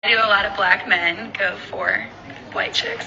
Do a lot of black men go for white chicks?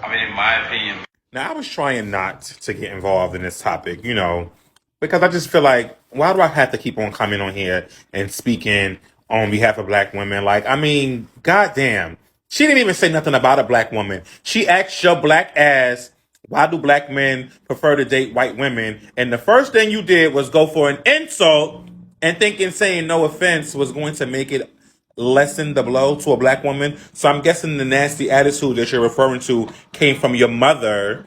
I mean, in my opinion. Now, I was trying not to get involved in this topic, because I just feel like, why do I have to keep on coming on here and speaking on behalf of black women? Like, I mean, goddamn. She didn't even say nothing about a black woman. She asked your black ass, why do black men prefer to date white women? And the first thing you did was go for an insult and thinking saying no offense was going to make it lessen the blow to a black woman. So I'm guessing the nasty attitude that you're referring to came from your mother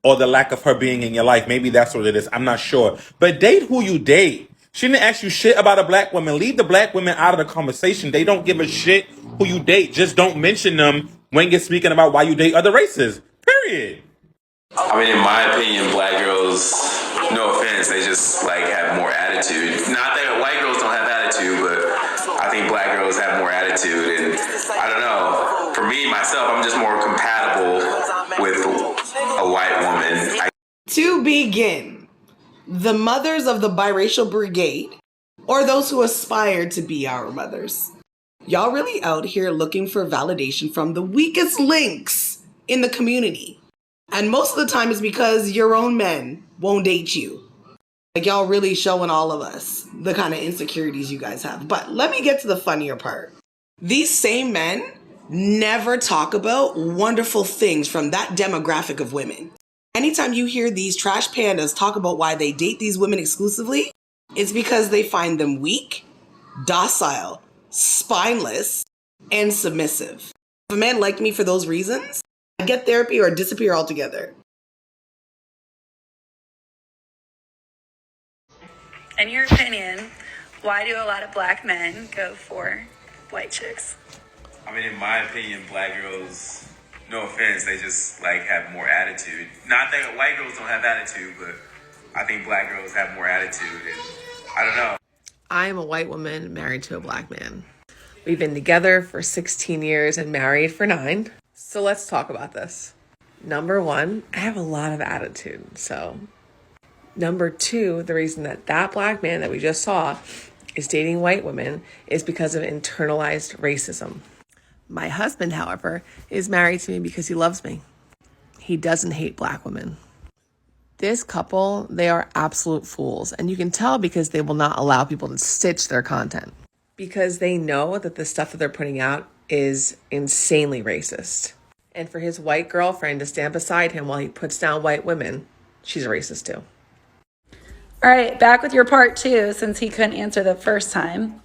or the lack of her being in your life. Maybe that's what it is. I'm not sure. But date who you date. She didn't ask you shit about a black woman. Leave the black women out of the conversation. They don't give a shit who you date. Just don't mention them when you're speaking about why you date other races. Period. I mean, in my opinion, black girls, no offense, they just have more attitude. Not that white girls don't have attitude, but I think black girls have more attitude. And I don't know. For me, myself, I'm just more compatible with a white woman. To begin, the mothers of the biracial brigade, or those who aspire to be our mothers, y'all really out here looking for validation from the weakest links in the community. And most of the time it's because your own men won't date you. Like, y'all really showing all of us the kind of insecurities you guys have. But let me get to the funnier part. These same men never talk about wonderful things from that demographic of women. Anytime you hear these trash pandas talk about why they date these women exclusively, it's because they find them weak, docile, spineless, and submissive. If a man liked me for those reasons, I'd get therapy or disappear altogether. In your opinion, why do a lot of black men go for white chicks? I mean, in my opinion, black girls, no offense, they just have more attitude. Not that white girls don't have attitude, but I think black girls have more attitude. And I don't know. I am a white woman married to a black man. We've been together for 16 years and married for 9. So let's talk about this. Number 1, I have a lot of attitude. So number 2, the reason that black man that we just saw is dating white women is because of internalized racism. My husband, however, is married to me because he loves me. He doesn't hate black women. This couple, they are absolute fools. And you can tell because they will not allow people to stitch their content. Because they know that the stuff that they're putting out is insanely racist. And for his white girlfriend to stand beside him while he puts down white women, she's a racist too. All right, back with your part 2, since he couldn't answer the first time.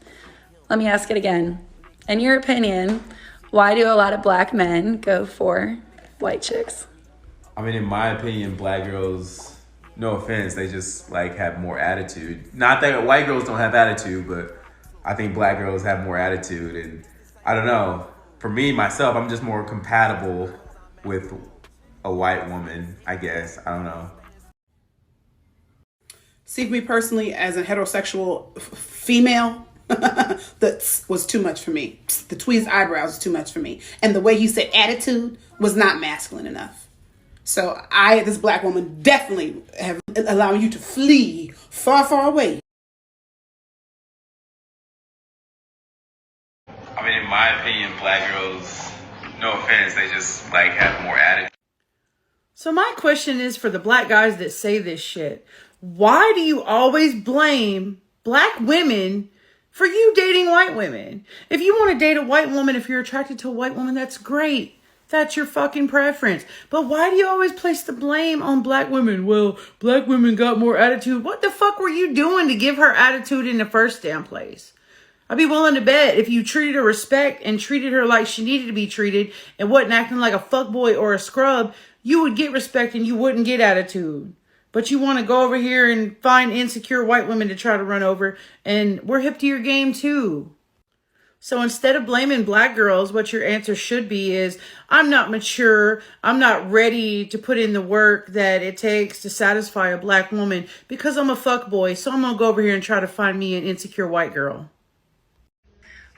Let me ask it again. In your opinion, why do a lot of black men go for white chicks? I mean, in my opinion, black girls, no offense, they just have more attitude. Not that white girls don't have attitude, but I think black girls have more attitude. And I don't know. For me, myself, I'm just more compatible with a white woman, I guess. I don't know. See, me personally, as a heterosexual female, that was too much for me. The tweezed eyebrows was too much for me. And the way you said attitude was not masculine enough. So this black woman, definitely have allowing you to flee far, far away. I mean, in my opinion, black girls, no offense, they just have more attitude. So my question is for the black guys that say this shit. Why do you always blame black women for you dating white women? If you want to date a white woman, if you're attracted to a white woman, that's great. That's your fucking preference. But why do you always place the blame on black women? Well, black women got more attitude. What the fuck were you doing to give her attitude in the first damn place? I'd be willing to bet if you treated her respect and treated her like she needed to be treated and wasn't acting like a fuckboy or a scrub, you would get respect and you wouldn't get attitude. But you want to go over here and find insecure white women to try to run over, and we're hip to your game too. So instead of blaming black girls, what your answer should be is, I'm not mature, I'm not ready to put in the work that it takes to satisfy a black woman because I'm a fuckboy, so I'm going to go over here and try to find me an insecure white girl.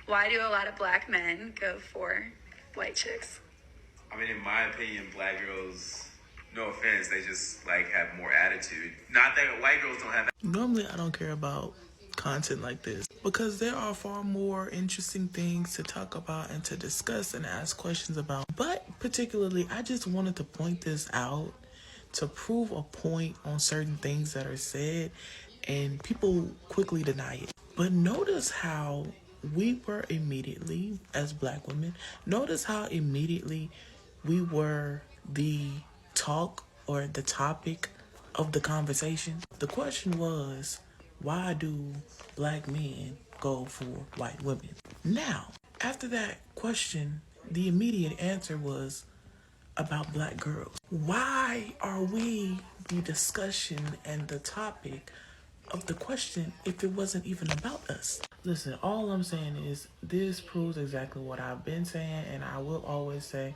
Why do a lot of black men go for white chicks? I mean, in my opinion, black girls, no offense, they just have more attitude. Not that white girls don't have. Normally, I don't care about content like this because there are far more interesting things to talk about and to discuss and ask questions about. But particularly, I just wanted to point this out to prove a point on certain things that are said, and people quickly deny it. But notice how we were immediately, as black women, notice how immediately we were the talk or the topic of the conversation. The question was, why do black men go for white women? Now, after that question, the immediate answer was about black girls. Why are we the discussion and the topic of the question if it wasn't even about us? Listen, all I'm saying is this proves exactly what I've been saying, and I will always say,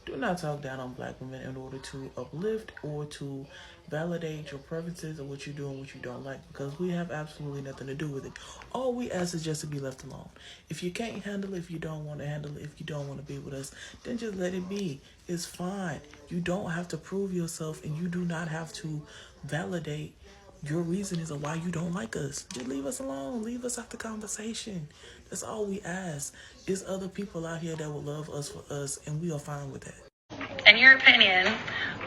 do not talk down on black women in order to uplift or to validate your preferences or what you do and what you don't like, because we have absolutely nothing to do with it. All we ask is just to be left alone. If you can't handle it, if you don't want to handle it, if you don't want to be with us, then just let it be. It's fine. You don't have to prove yourself, and you do not have to validate your reasons of why you don't like us. Just leave us alone. Leave us out the conversation. That's all we ask. There's other people out here that will love us for us, and we are fine with that. In your opinion,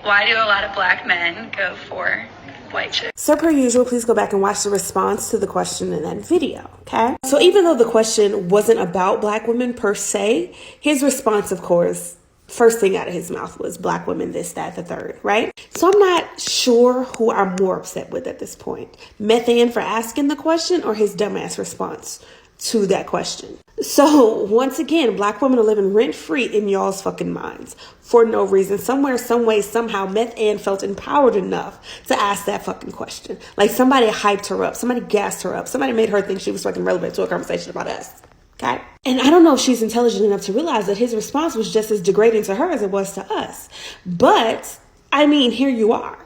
why do a lot of black men go for white chicks? So per usual, please go back and watch the response to the question in that video, okay? So even though the question wasn't about black women per se, his response, of course, first thing out of his mouth was black women, this, that, the third, right? So I'm not sure who I'm more upset with at this point. Methan for asking the question or his dumbass response to that question. So once again, black women are living rent free in y'all's fucking minds for no reason. Somewhere, some way, somehow, Methan felt empowered enough to ask that fucking question. Like somebody hyped her up, somebody gassed her up, somebody made her think she was fucking relevant to a conversation about us. Okay. And I don't know if she's intelligent enough to realize that his response was just as degrading to her as it was to us. But I mean, here you are.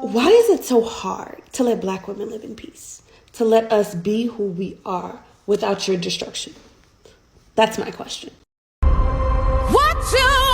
Why is it so hard to let black women live in peace? To let us be who we are without your destruction? That's my question. What you